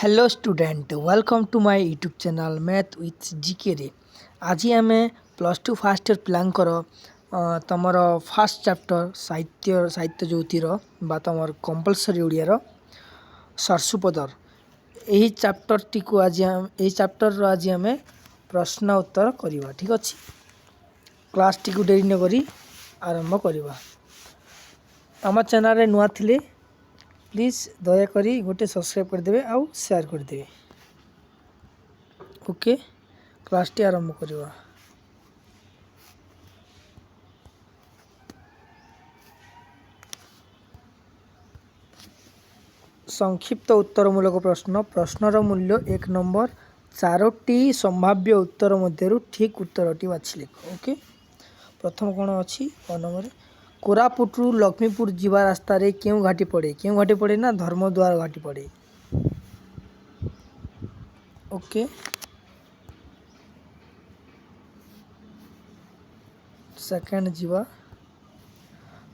Hello student welcome to my YouTube channel math with GK रे। आज आम +2 fast year पिलांकर तुमर फास्ट चैप्टर साहित्य ज्योतिर बा तुम कंपलसरी ओडियार सरसुपदर यही चैप्टर टी को आज यही चैप्टर आज आम प्रश्न उत्तर करवा। ठीक अच्छे क्लास टी को डेरी न करी आरंभ करवा। आम चैनल रे नुआ थिले प्लीज दयाकोरी गोटे सब्सक्राइब करदे आउ शेयर करदे। ओके क्लास टी आरंभ करवा। संक्षिप्त उत्तरमूलक प्रश्न। प्रश्नर मूल्य 1 नंबर। 4टी संभाव्य उत्तर मध्य ठीक उत्तरटी बाछि लिख। ओके प्रथम कौन अच्छी 1 नंबर कोरापुटू लक्ष्मीपुर जीवा रास्ता रे क्यों घाटी पड़े। क्यों घाटी पड़े ना धर्मद्वार घाटी पड़े। ओके सेकेंड जीवा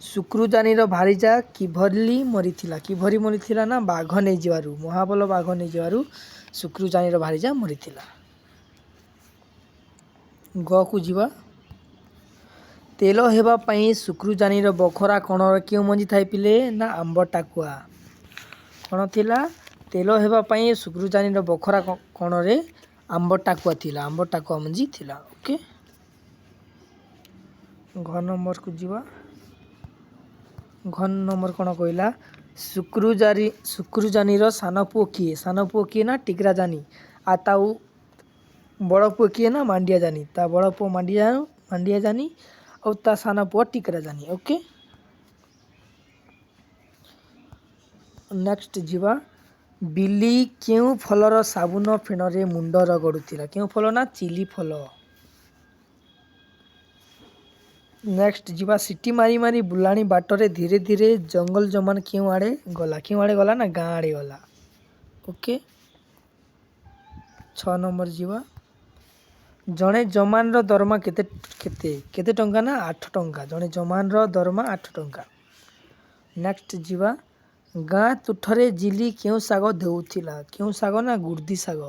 शुक्रुजानीर भारीजा किभली मरीथिला। किभरी मरीथिला ना बाघ नहीं जीवारु महाबल बाघ नहीं जीवारु शुक्रुजानीर भारीजा मरीथिला। ग को जीवा तेल हेबा पई शुक्रुजानीर बखरा कणर क्यों मंजी थाई पिले ना आंब टाकुआ। कौन थिला तेल हेबा पई शुक्रुजानीर बखरा कणरे आंब टाकुआ थिला। आंब टाकुआ मंजी थिला। ओके घ नंबर को जीवा। घ नंबर कौन कहला शुक्रुजानीर सान पुओ किए। सान पुओ किए ना टिकरा जानी आ ताऊ बड़ पुओ किए ना मांडिया जानी। ता बड़ पुओ मांडिया जानी और ता सान पुओ टिकरा जानी। ओके नेक्स्ट जीवा बिल्ली क्यों फलर साबुन फेणरे मुंड रगड़ुथिला। क्यों फल ना चिली फल। नेक्स्ट जीवा सिटी मारी मारी बुलाणी बाटरे धीरे धीरे जंगल जमान क्यों आड़े गला। क्यों आड़े गला ना गाँ आड़े गला। ओके 6 नंबर जीवा जड़े जमान रो दरमा केते केते केते टंका ना 8 टंका। जड़े जमान रो दरमा 8 टंका। नेक्स्ट जीवा गाँ तुठरे जिली क्यों साग देउथिला। क्यों साग ना गुर्दी साग।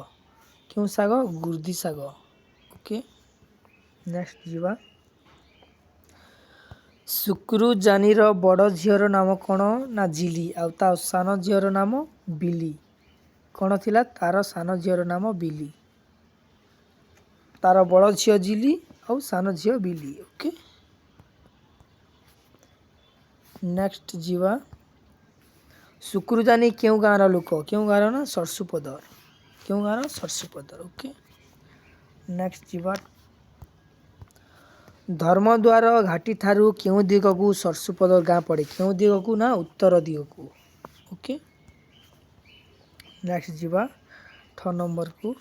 क्यों साग गुर्दी साग। ओके नेक्स्ट जीवा शुक्रुजानीर बड़ झीर नाम कौन ना जिली आउ ता सान झीर नाम बिली। कौन थिला तार सान झीर नाम बिली। तार बड़ झील जिली आउ सान झील बिली। ओके नेक्स्ट जीवा शुक्रुजानी क्यों गाँव लोक। क्यों गाँव ना सरसुपदर। क्यों गाँव सरसुपदर। ओके नेक्स्ट जीवा धर्मद्वार घाटी थारू क्यों दिग को सरसुपदर गाँ पड़े। क्यों दिग को ना उत्तर दिग को। ओके नेक्स्ट जीवा 6 नंबर को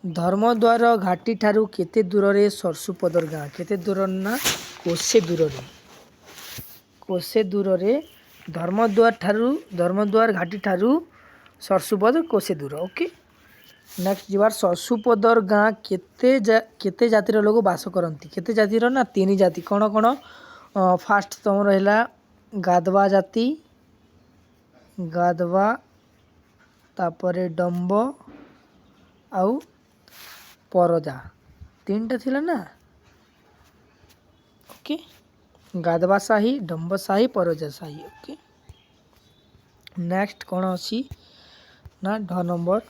धर्मद्वार घाटी ठारू केते दूर रे सरसुपदर गाँ। केते दूर ना कोसे दूर रे। कोसे दूर रे धर्मद्वार घाटी ठारू सरसुपदर कोसे दूर। ओके नेक्स्ट जीवार सरसुपदर गाँ केते जातिर लोग बास करती। केते जातिर ना 3 जाति। कौन कौन फास्ट तुम रहा गाधवा जाति गाधवा तापरे डम्ब आउ परजा 3टा थिला ना। ओके गाधवा साही डम्ब साही परजा साही। ओके नेक्स्ट कौन अच्छी ना 6 नंबर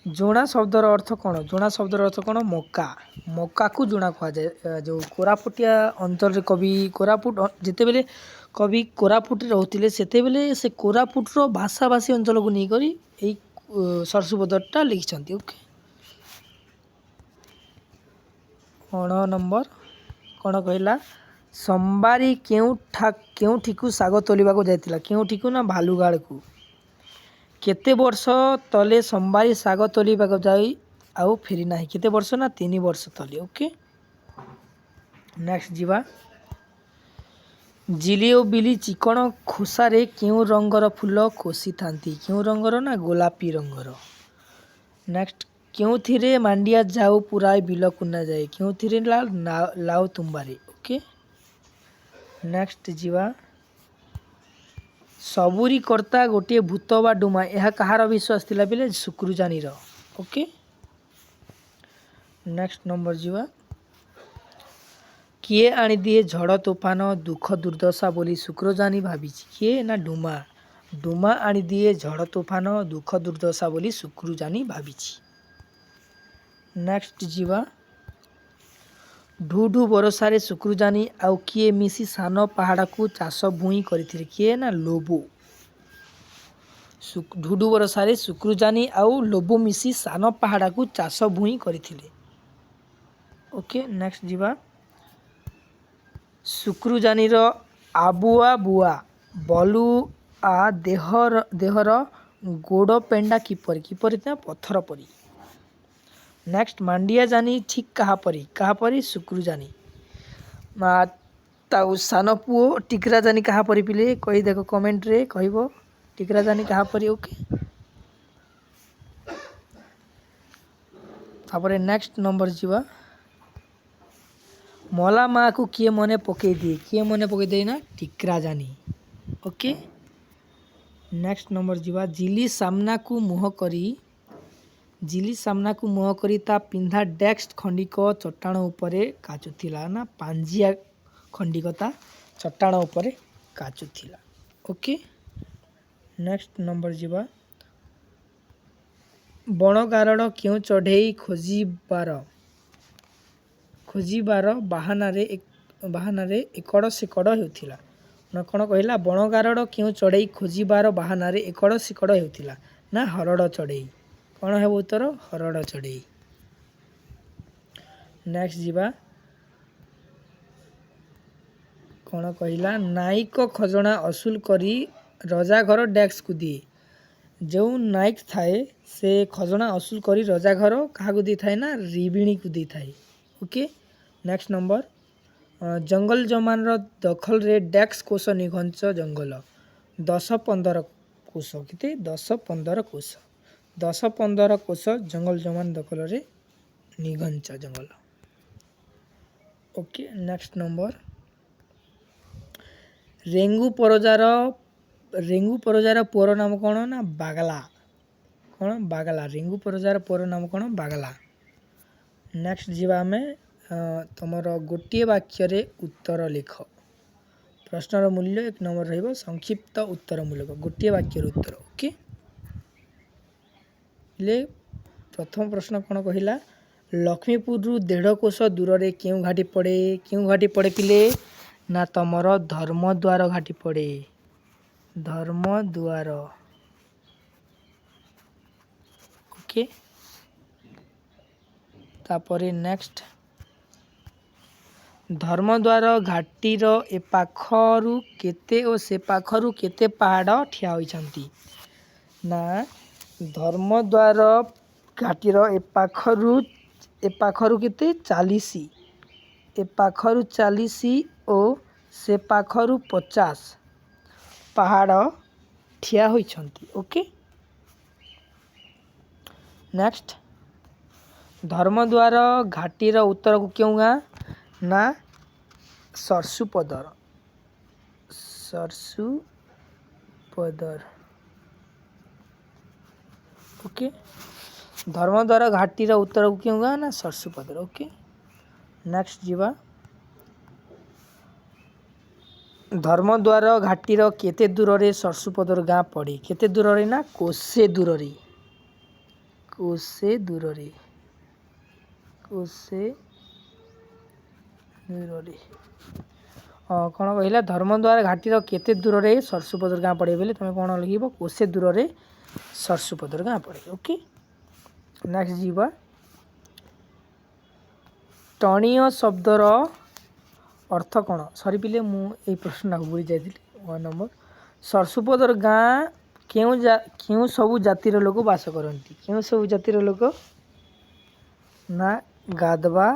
जोड़ा शब्दर अर्थ कौन। जोड़ा शब्दर अर्थ कौन मक्का। मक्का को जोड़ा कह जाए। जो कोरापुटिया अंचल कवि कोरापुट जिते बेले कवि कोरापुट रोते से कोरापुटर भाषाभाषी अंचल को नहीं करी यही सरसुपदरटा लिखिं। ओके 9 नंबर कौन कहला संबारी केउठी को साग तोलिबा को जाइतिला। केउठी को ना भालुगाड़ को। केते वर्ष तले संबारी साग तोलिबा को जाई आउ फेरी नाही। केते वर्ष ना 3 वर्ष तले। ओके नेक्स्ट जीवा जिली और बिली चिकन खोसारे क्यों रंगर फूल खोसी थांती। क्यों रंगर ना गोलापी रंगर। नेक्स्ट क्यों थिरे मांडिया जाऊ पुराय बिल कुना जाए। क्यों थिरे लाउ तुम्बारे। ओके नेक्स्ट जीवा सबुरी कर्ता गोटे भूत बा डुमा यह कहार विश्वास थिला पिले शुक्रुजानीर। ओके नेक्स्ट नंबर जीवा किए आनी दिए झड़ तोफान दुख दुर्दशा बोली शुक्रजानी भावी किए ना डुमा डुमा आनी दिए झड़ तोफान दुख दुर्दशा बोली शुक्रजानी भावी। नेक्स्ट जीवा ढू ढू बरसारे शुक्रजानी आउ किए मिसी सान पहाड़ को चाष भूई करथिले किए ना लोबो ढू ढू बरसारे शुक्रजानी आउ लोबो मिसी सान पहाड़ को चाष भूई करथिले। ओके नेक्स्ट जीवा शुक्रजानीर आबुआ बुआ बलुआ देहर गोड़ पेंडा किपर किपर पत्थर परी। नेक्स्ट मांडिया जानी ठीक कहा परी शुक्रजानी ताऊ सान पुओ टिकरा जानी कहा परी पिले कही देख कमेंट रे कहबो टिकरा जानी कहा परी। ओके तापरे नेक्स्ट नंबर जीवा मला माँ को किए मने पकई दिए ना टिकरा जानी। ओके नेक्स्ट नंबर जीवा जिली सामना को मुह करी ता पिंधा डेस्क खंडिक चट्टाण उपरे काचुथिला ना पांजिया खंडिक ता चट्टाण उपरे काचुथिला। ओके नेक्स्ट नंबर जीवा बण गारड़ क्यों चढ़ई खोजिबार बाहानारे एकड़ सेकड़ हेउथिला ना कौन कहला बण गारड़ क्यों चढ़ई खोजिबार बाहानारे एकड़ सेकड़ हेउथिला ना हरड़ चढ़ई कौन है उत्तर हरड़ चढ़ई। नेक्स्ट जीवा कौन कहला नायक खजना असूल करी रजा घर डेक्स को दिए जो नायक थाए से खजना असूल करी रजा घर क्या दी थाए ना रिबिणी को दी थाए। ओके नेक्स्ट नंबर जंगल जमान दखल रे डेक्स कोष निघंच जंगल 10-15 कोष के 10-15 कोष 10-15 कोष जंगल जमान दखल रे निघंच जंगल। ओके नेक्स्ट नंबर रेंगु परजार पुअर नाम कौन ना बागला कौन बागला रेंगु परजार पुअर नाम कौन बागला। नेक्स्ट जीवा में तुमर गोटे वाक्य रे उत्तर लिख प्रश्नर मूल्य 1 नंबर रहिबो संक्षिप्त उत्तर मूलक गोटे वाक्य रे उत्तर। ओके ले प्रथम प्रश्न कौन कहला लक्ष्मीपुर रु 1.5 कोश दूर रे क्यों घाटी पड़े पिले ना तमर धर्मद्वार घाटी पड़े धर्मद्वार। ओके तापरे नेक्स्ट धर्मद्वार घाटीर ए पाखरु केते और से पाखरु केते पहाड़ ठिया होइछंती ना धर्मद्वार घाटीर ए पाखरु केते 40 ए पाखरु 40 और से पाखरु 50 पहाड़ ठिया होइछंती। ओके नेक्स्ट धर्मद्वार घाटीर उत्तर को क्यों गाँ ना सरसुपदर ओके धर्मद्वार घाटीर उत्तर को क्यों गाँ ना सरसुपदर। ओके नेक्स्ट जीवा धर्मद्वार घाटीर केते दूर रे सरसुपदर गाँ पड़े केते दूर रे ना कोसे दूर रे कौन कहला धर्मद्वार घाटीर केते दूर रे सरसुपदर गाँ पड़े बोले तुम कौन लिखब कोसे दूर रे सरसुपदर गाँ पड़े। ओके नेक्स्ट जीवा टणीय शब्दर अर्थ कौन सरी पिले मुझे प्रश्न को भूली जाइए 1 नंबर सरसुपदर गाँ क्यों सबू जातिर लोक बास करती क्यों सबू जातिर लोक ना गादवा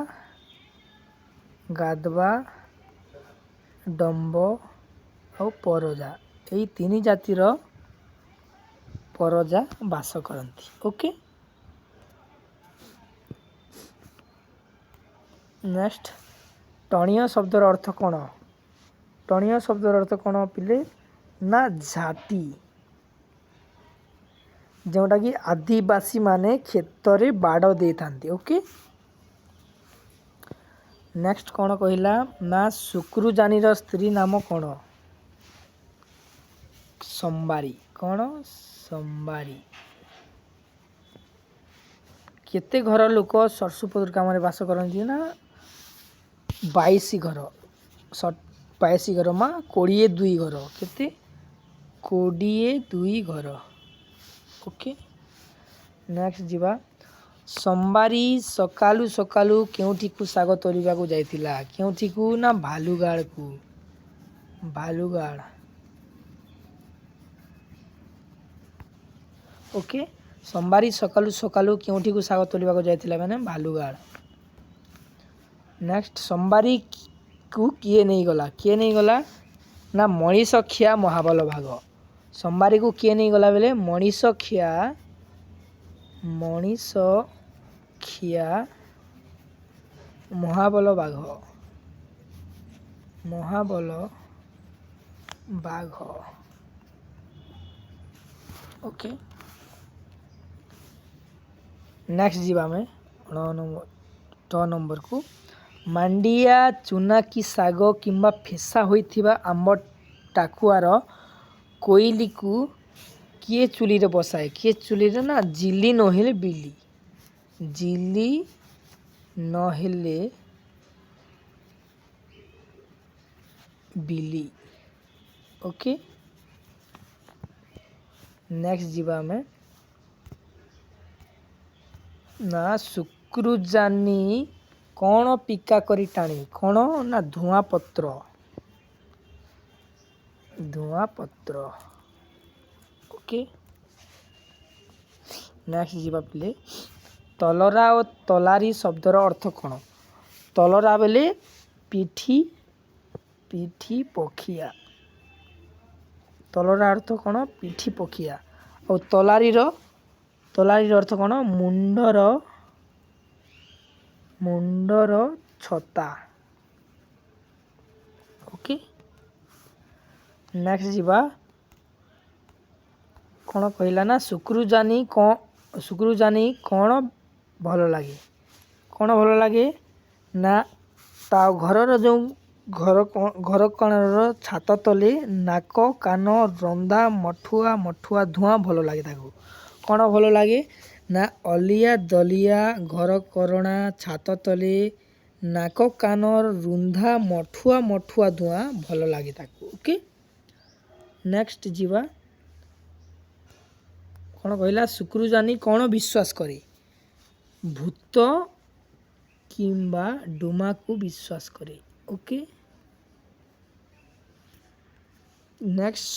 डंब और परजा यही 3 जातिर परजा बास करती। ओके नेक्स्ट टणीय शब्दर अर्थ कौन टणीय शब्दर अर्थ कौन पिले ନା ଝାଟି, ଯେଉଁଟାକି ଆଦିବାସୀ ମାନେ କ୍ଷେତରେ ବାଡ଼ ଦେଇଥାନ୍ତି। ଓକେ, ନେକ୍ସଟ କ'ଣ କହିଲା ନା ଶୁକ୍ରୁଜାନିର ସ୍ତ୍ରୀ ନାମ କ'ଣ? ସମ୍ବାରୀ। କ'ଣ? ସମ୍ବାରୀ। କେତେ ଘର ଲୋକ ସରସୁପଦର ଗ୍ରାମରେ ବାସ କରନ୍ତି? ନା 22 ଘର। 22 ଘର ମା 22 ଘର। କେତେ? 22 ଘର। ଓକେ, ନେକ୍ସଟ ଯିବା। ସମ୍ବାରୀ ସକାଳୁ ସକାଳୁ କେଉଁଠିକୁ ଶାଗ ତୋଳିବାକୁ ଯାଇଥିଲା? କେଉଁଠିକୁ? ନା ଭାଲୁଗାଡ଼କୁ। ଭାଲୁଗାଡ଼। ଓକେ, ସମ୍ବାରୀ ସକାଳୁ ସକାଳୁ କେଉଁଠିକୁ ଶାଗ ତୋଳିବାକୁ ଯାଇଥିଲା? ମାନେ ଭାଲୁଗାଡ଼। ନେକ୍ସଟ, ସମ୍ବାରୀକୁ କିଏ ନେଇଗଲା? କିଏ ନେଇଗଲା? ନା ମଣିଷଖିଆ ମହାବଳ ଭାଗ। ସମ୍ବାରୀକୁ କିଏ ନେଇଗଲା ବେଲେ ମଣିଷଖିଆ ମହାବଳ ବାଘ। ମହାବଳ ବାଘ। ଓକେ, ନେକ୍ସଟ ଯିବା ଆମେ 9 ନମ୍ବରକୁ। ମାଣ୍ଡିଆ ଚୁନା କି ଶାଗ କିମ୍ବା ଫେସା ହୋଇଥିବା ଆମ୍ବ ଟାକୁଆର କୋଇଲିକୁ କିଏ ଚୁଲିରେ ବସାଏ? କିଏ ଚୁଲିରେ? ନା ଜିଲି ନହେଲେ ବିଲି। ଜିଲି ନହେଲେ ବିଲି। ଓକେ, ନେକ୍ସଟ ଯିବା ଆମେ ନା ଶୁକ୍ରୁଜାନି କ'ଣ ପିକା କରି ଟାଣେ? କ'ଣ? ନା ଧୂଆଁ ପତ୍ର। ଧୂଆଁ ପତ୍ର। ଓକେ, ନେକ୍ସଟ ଯିବା ପିଲେ। ତଲରା ଓ ତଲାରୀ ଶବ୍ଦର ଅର୍ଥ କ'ଣ? ତଲରା ବେଲେ ପିଠି ପକ୍ଷିଆ। ତଲରା ଅର୍ଥ କ'ଣ? ପିଠି ପକ୍ଷିଆ। ଆଉ ତଲାରୀର ଅର୍ଥ କ'ଣ? ମୁଣ୍ଡର ଛତା। ଓକେ, ନେକ୍ସଟ ଯିବା। କ'ଣ କହିଲା ନା ଶୁକ୍ରୁଜାନି କ'ଣ ଭଲ ଲାଗେ? କ'ଣ ଭଲ ଲାଗେ? ନା ତା ଘରର ଯେଉଁ ଘର କଣର ଛାତ ତଳେ ନାକ କାନ ରନ୍ଧା ମଠୁଆ ଧୂଆଁ ଭଲ ଲାଗେ ତାକୁ। କ'ଣ ଭଲ ଲାଗେ? ନା ଅଲିଆ ଦଲିଆ ଘର କରଣା ଛାତ ତଳେ ନାକ କାନ ରୁନ୍ଧା ମଠୁଆ ଧୂଆଁ ଭଲ ଲାଗେ ତାକୁ। ଓକେ, ନେକ୍ସଟ ଯିବା। କ'ଣ କହିଲା? ଶୁକ୍ରୁଜାନି କ'ଣ ବିଶ୍ୱାସ କରେ? ଭୂତ କିମ୍ବା ଡୁମାକୁ ବିଶ୍ୱାସ କରେ। ଓକେ, ନେକ୍ସଟ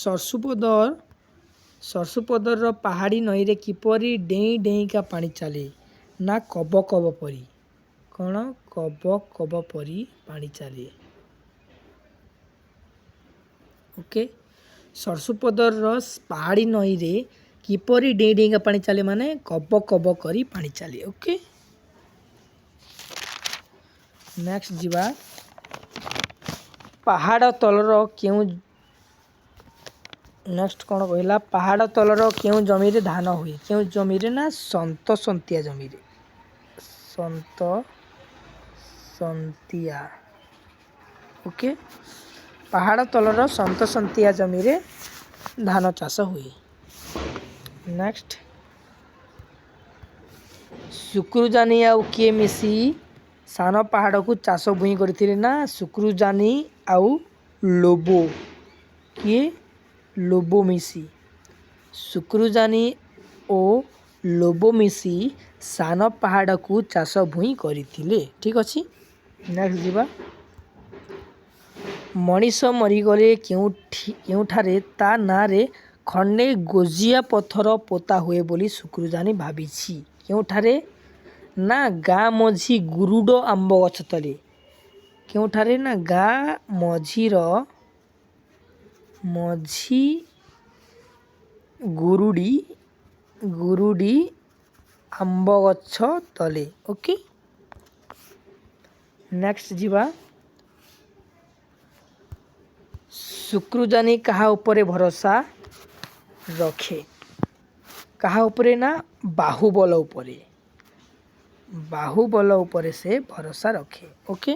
ସରସୁପଦର ପାହାଡ଼ି ନଈରେ କିପରି ଡେଇଁକା ପାଣି ଚାଲେ? ନା କବ ପରି। କ'ଣ? କବ ପରି ପାଣି ଚାଲେ। ଓକେ, ସରସୁପଦର ପାହାଡ଼ି ନଈରେ କିପରି ଡେଇଁକା ପାଣି ଚାଲେ? ମାନେ କବ କରି ପାଣି ଚାଲେ। ଓକେ, ନେକ୍ସଟ ଯିବା। ପାହାଡ଼ ତଳର ନେକ୍ସଟ କ'ଣ କହିଲା? ପାହାଡ଼ ତଳର କେଉଁ ଜମିରେ ଧାନ ହୁଏ? କେଉଁ ଜମିରେ? ନା ସନ୍ତସନ୍ତିଆ ଜମିରେ। ସନ୍ତସନ୍ତିଆ। ଓକେ, ପାହାଡ଼ ତଳର ସନ୍ତସନ୍ତିଆ ଜମିରେ ଧାନ ଚାଷ ହୁଏ। ନେକ୍ସଟ, ଶୁକ୍ରୁଜାନି ଆଉ କିଏ ମିଶି ସାନ ପାହାଡ଼କୁ ଚାଷ ଭୂଇଁ କରିଥିଲେ? ନା ଶୁକ୍ରୁଜାନି ଆଉ ଲୋବୋ। କିଏ? ଲୋବୋ ମିଶି। ଶୁକ୍ରୁଜାନି ଓ ଲୋବୋ ମିଶି ସାନ ପାହାଡ଼କୁ ଚାଷ ଭୂଇଁ କରିଥିଲେ। ଠିକ୍ ଅଛି, ନେକ୍ସଟ ଯିବା। ମଣିଷ ମରିଗଲେ କେଉଁଠାରେ ତା ନାଁରେ ଖଣ୍ଡେ ଗୋଜିଆ ପଥର ପୋତା ହୁଏ ବୋଲି ଶୁକ୍ରୁଜାନି ଭାବିଛି? କେଉଁଠାରେ? ନା ଗାଁ ମଝି ଗୁରୁଡ଼ ଆମ୍ବ ଗଛ ତଳେ। କେଉଁଠାରେ? ନା ଗାଁ ମଝି ଗୁରୁଡ଼ି ଆମ୍ବ ଗଛ ତଳେ। ଓକେ, ନେକ୍ସଟ ଯିବା। शुक्रजानी कहा उपरे भरोसा रखे कहा उपरे ना बाहुबल उपरे बाहुबल उपरे से भरोसा रखे। ओके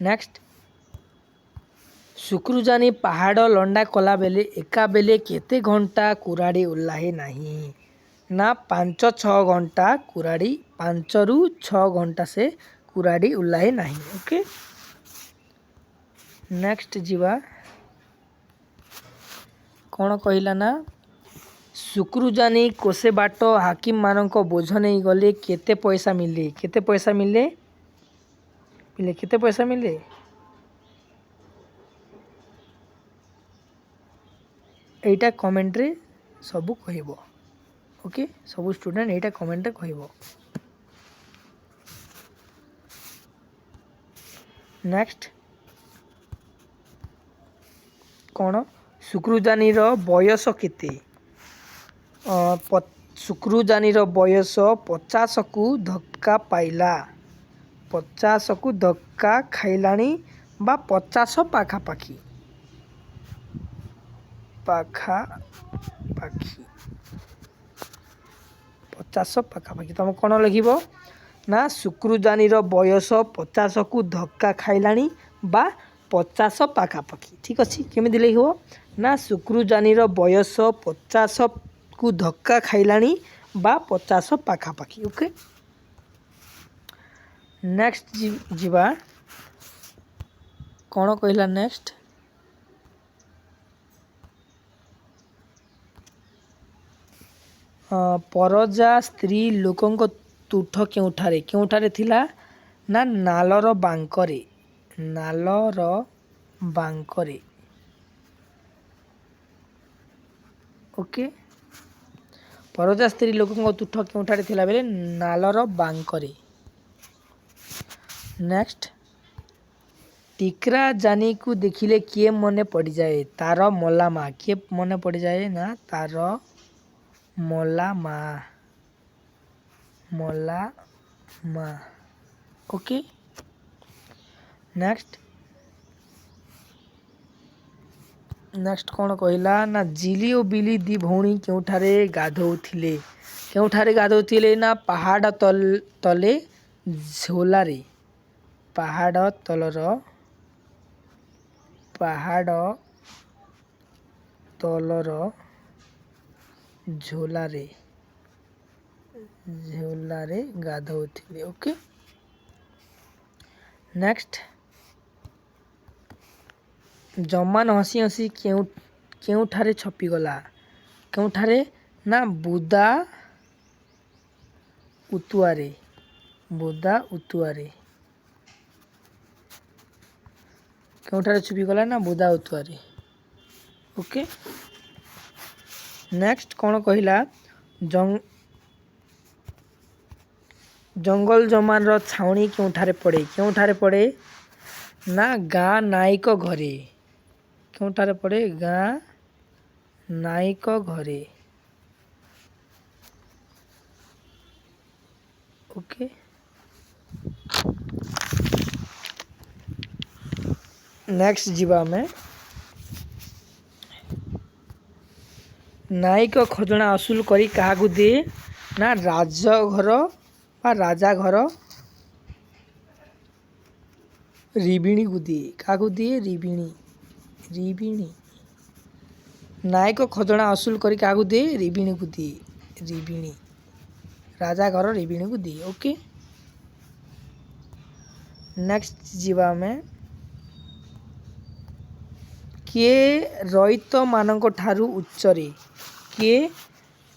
नेक्स्ट शुक्रजानी पहाड़ लंडा कला बेले एका बेले केते घंटा कुराड़ी उल्लाहे नहीं ना 5-6 घंटा कुराड़ी 5 ରୁ 6 घंटा से कुराड़ी उल्लाहे नहीं। ओके नेक्स्ट जीवा कौन कहला ना शुक्रजानी कोसे बाट हाकिम मानक बोझ नहीं गले केते पैसा मिले केते पैसा मिले मिले केते पैसा मिले एटा कमेंट रे सबू कहबो। ओके सबू स्टूडेंट एटा कमेंट रे कहबो। नेक्स्ट कौन शुक्रजानी रो बयस केते शुक्रजानी रो बयस 50 को धक्का पाइला 50 को धक्का खाइलानी बा 50 पाखापाखी पाखापाखी 50 पाखापाखी तुम कौन लिख ना शुक्रजानी रो बयस 50 को धक्का खाइलानी बा 50 पाखापाखी। ठीक अच्छे केमी लिख ना शुक्रजानी रो बयस 50 को धक्का खाइलानी बा 50 पाखापाखी। ओके नेक्स्ट जीवा कौन कहला नेक्स्ट परजा स्त्री लोकंक तुठ केउठारे केउठारे थिला ना नालर बांकरे नालर बांकरे। ओके परजा स्त्री लोकंक तुठ केउठारे थिला बेले नालर बांकरे। नेक्स्ट टिकरा जानी को देखिले किए मने पड़ जाए तार मला माँ किए मने पड़ जाए ना तार मला माँ ओके नेक्स्ट नेक्स्ट कौन कहला ना जिली और बिली दी भौणी केउठारे गाधौथिले ना पहाड़ तले झोलारे पहाड़ तलर झोलारे गाधौथिले। ओके नेक्स्ट जमान हसी हसी केउठारे छपिगला केउठारे ना बुदा उतुआरे केउठारे छुपिगला ना बुदा उतुआरे। ओके नेक्स्ट कौन कहला जंगल जमान रो छाउनी केउठारे पड़े ना गाँ नायक घरे केउठारे पड़े गाँ नायक घरे। ओके नेक्स्ट जीवा में नायक खजना असूल करी क्या दिए ना राजघर राजा घर रिबिणी को दिए क्या दिए रिबिणी नायक खजना असूल करी क्या दिए रिबिणी को दिए रिबिणी राजा घर रिबिणी को दिए। ओके नेक्स्ट जीवा में किए रईत मानक ठारू उच्चरे किए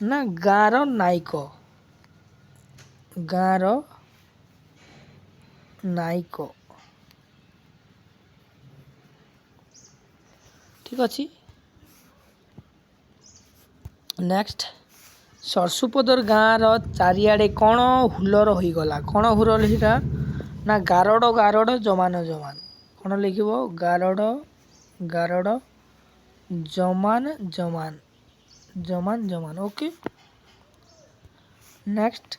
ना गाँर नायक। ठीक अच्छे नेक्स्ट सरसुपदर गाँर चारिआडे कौन हुलर हो गला कौन हुलर हिरा ना गारड़ जमान कौन लिख गारड़ जमान। ओके नेक्स्ट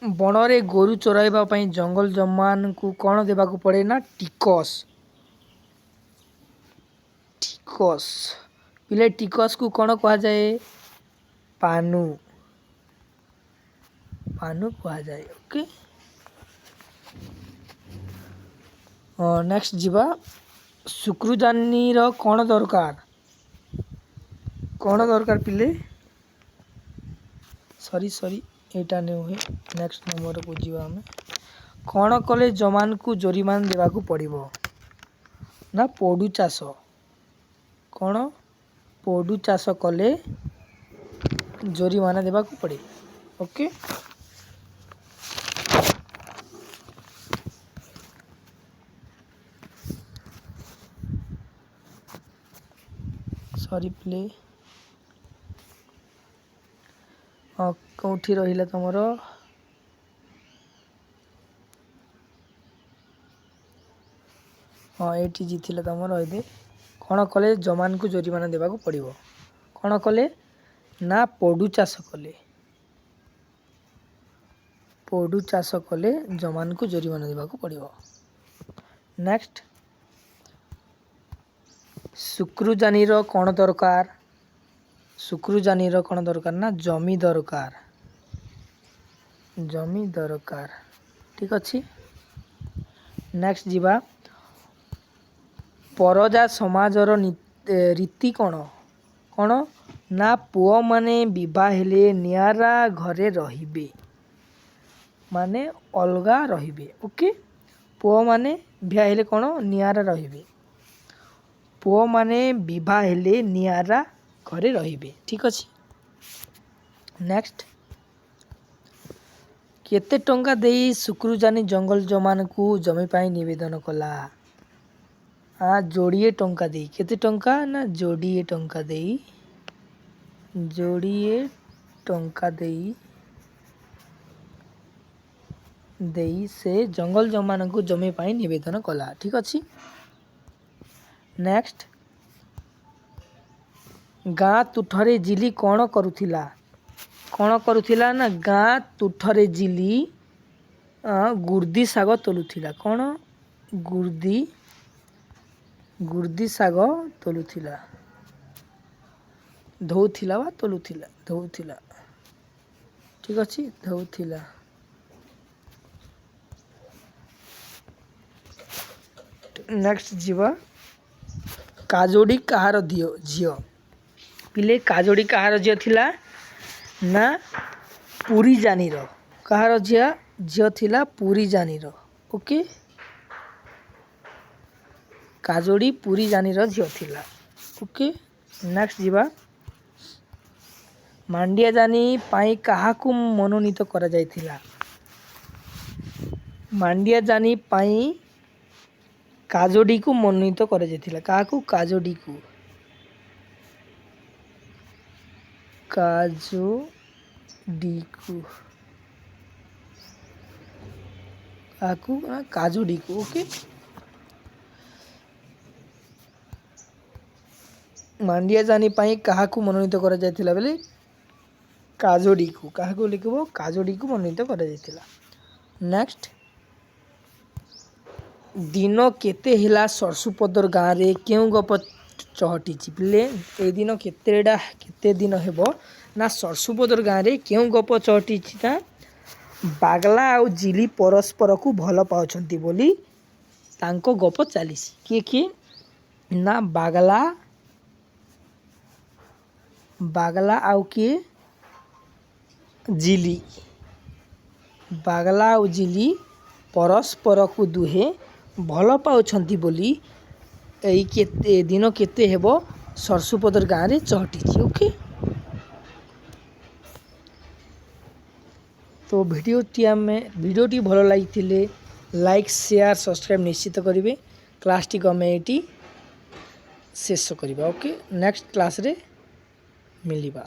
ବଣରେ ଗୋରୁ ଚରାଇବା ପାଇଁ ଜଙ୍ଗଲ ଜମାନକୁ କ'ଣ ଦେବାକୁ ପଡ଼େ ନା ଟିକସ। ଟିକସ ପିଲେ ଟିକସକୁ କ'ଣ କୁହାଯାଏ? ପାନୁ। ପାନୁ କୁହାଯାଏ। ଓକେ, ନେକ୍ସଟ ଯିବା। ଶୁକ୍ରଜାନିର କ'ଣ ଦରକାର? କ'ଣ ଦରକାର ପିଲେ? ସରି ଏଇଟା ନୁହେଁ, ନେକ୍ସଟ ନମ୍ବରକୁ ଯିବା ଆମେ। କ'ଣ କଲେ ଜମାନକୁ ଜୋରିମାନା ଦେବାକୁ ପଡ଼ିବ? ନା ପୋଡ଼ୁ ଚାଷ। କ'ଣ? ପୋଡ଼ୁ ଚାଷ କଲେ ଜୋରିମାନା ଦେବାକୁ ପଡ଼େ। ଓକେ, ସରି ପ୍ଲେ। କେଉଁଠି ରହିଲା ତମର? ଏଇଠି ଜିଥିଲା ତମର। ଏବେ କ'ଣ କଲେ ଜମାନକୁ ଜୋରିମାନା ଦେବାକୁ ପଡ଼ିବ? କ'ଣ କଲେ ନା ପୋଡ଼ୁ ଚାଷ କଲେ। ପୋଡ଼ୁ ଚାଷ କଲେ ଜମାନକୁ ଜୋରିମାନା ଦେବାକୁ ପଡ଼ିବ। ନେକ୍ସଟ, ଶୁକ୍ରଜାନିର କ'ଣ ଦରକାର? ଶୁକ୍ରଜାନିର କ'ଣ ଦରକାର? ନା ଜମି ଦରକାର। ଜମି ଦରକାର, ଠିକ ଅଛି। ନେକ୍ସଟ ଯିବା। ପରଜା ସମାଜର ରୀତି କ'ଣ? କ'ଣ? ନା ପୁଅମାନେ ବିବାହ ହେଲେ ନିଆରା ଘରେ ରହିବେ, ମାନେ ଅଲଗା ରହିବେ। ଓକେ, ପୁଅମାନେ ବିବାହ ହେଲେ କ'ଣ? ନିଆରା ରହିବେ। ପୁଅମାନେ ବିବାହ ହେଲେ ନିଆରା ଘରେ ରହିବେ, ଠିକ ଅଛି। ନେକ୍ସଟ, କେତେ ଟଙ୍କା ଦେଇ ଶୁକ୍ରଜାନି ଜଙ୍ଗଲ ଜମାନଙ୍କୁ ଜମି ପାଇଁ ନିବେଦନ କଲା? ଯୋଡ଼ିଏ ଟଙ୍କା ଦେଇ। କେତେ ଟଙ୍କା? ନା ଯୋଡ଼ିଏ ଟଙ୍କା ଦେଇ। ଯୋଡ଼ିଏ ଟଙ୍କା ଦେଇ ସେ ଜଙ୍ଗଲ ଜମାନଙ୍କୁ ଜମି ପାଇଁ ନିବେଦନ କଲା, ଠିକ ଅଛି। ନେକ୍ସଟ, ଗାଁ ତୁଠରେ ଜିଲି କ'ଣ କରୁଥିଲା? କ'ଣ କରୁଥିଲା? ନା ଗାଁ ତୁଠରେ ଜିଲି ଗୁର୍ଦି ଶାଗ ତୋଳୁଥିଲା। କ'ଣ? ଗୁର୍ଦି ଶାଗ ତୋଳୁଥିଲା। ଧୋଉଥିଲା ବା ତୋଳୁଥିଲା? ଧୋଉଥିଲା, ଠିକ ଅଛି, ଧୋଉଥିଲା। ନେକ୍ସଟ ଯିବା। କାଜୋଡ଼ି କାହାର ଝିଅ? ପିଲେ କାଜୋଡ଼ି କାହାର ଝିଅ ଥିଲା? ନା ପୁରୀଜାନିର। କାହାର ଝିଅ ଥିଲା? ପୁରୀଜାନିର। ଓକେ, କାଜୋଡ଼ି ପୁରୀଜାନିର ଝିଅ ଥିଲା। ଓକେ, ନେକ୍ସଟ ଯିବା। ମାଣ୍ଡିଆଜାନି ପାଇଁ କାହାକୁ ମନୋନୀତ କରାଯାଇଥିଲା? ମାଣ୍ଡିଆଜାନି ପାଇଁ କାଜୋଡ଼ିକୁ ମନୋନୀତ କରାଯାଇଥିଲା। କାହାକୁ? କାଜୋଡ଼ିକୁ। କାଜୋଡ଼ିକୁ। କାହାକୁ? ନା କାଜୋଡ଼ିକୁ। ଓକେ, ମାଣ୍ଡିଆଜାନି ପାଇଁ କାହାକୁ ମନୋନୀତ କରାଯାଇଥିଲା ବେଲେ କାଜୋଡ଼ିକୁ। କାହାକୁ ଲେଖିବ? କାଜୋଡ଼ିକୁ ମନୋନୀତ କରାଯାଇଥିଲା। ନେକ୍ସଟ, ଦିନ କେତେ ହେଲା ସରସୁପଦର ଗାଁରେ କେଉଁ ଗପ ଚହଟିଛି? ପିଲେ ଏଇ ଦିନ କେତେ ଦିନ ହେବ? ନା ସରସୁପଦର ଗାଁରେ କେଉଁ ଗପ ଚହଟିଛି? ନା ବାଗଲା ଆଉ ଜିଲି ପରସ୍ପରକୁ ଭଲ ପାଉଛନ୍ତି ବୋଲି ତାଙ୍କ ଗପ ଚାଲିଛି। କିଏ କିଏ? ନା ବାଗଲା ଆଉ କିଏ? ଜିଲି। ବାଗଲା ଆଉ ଜିଲି ପରସ୍ପରକୁ ଦୁହେଁ ଭଲ ପାଉଛନ୍ତି ବୋଲି ଏଇ ଦିନ କେତେ ହେବ ସରସୁପଦର ଗାଁରେ ଚହଟିଛି। ଓକେ, ତ ଭିଡ଼ିଓଟି ଭଲ ଲାଗିଥିଲେ ଲାଇକ୍, ସେୟାର, ସବସ୍କ୍ରାଇବ୍ ନିଶ୍ଚିତ କରିବେ। କ୍ଲାସ୍ଟିକୁ ଆମେ ଏଇଠି ଶେଷ କରିବା। ଓକେ, ନେକ୍ସଟ କ୍ଲାସ୍ରେ ମିଳିବା।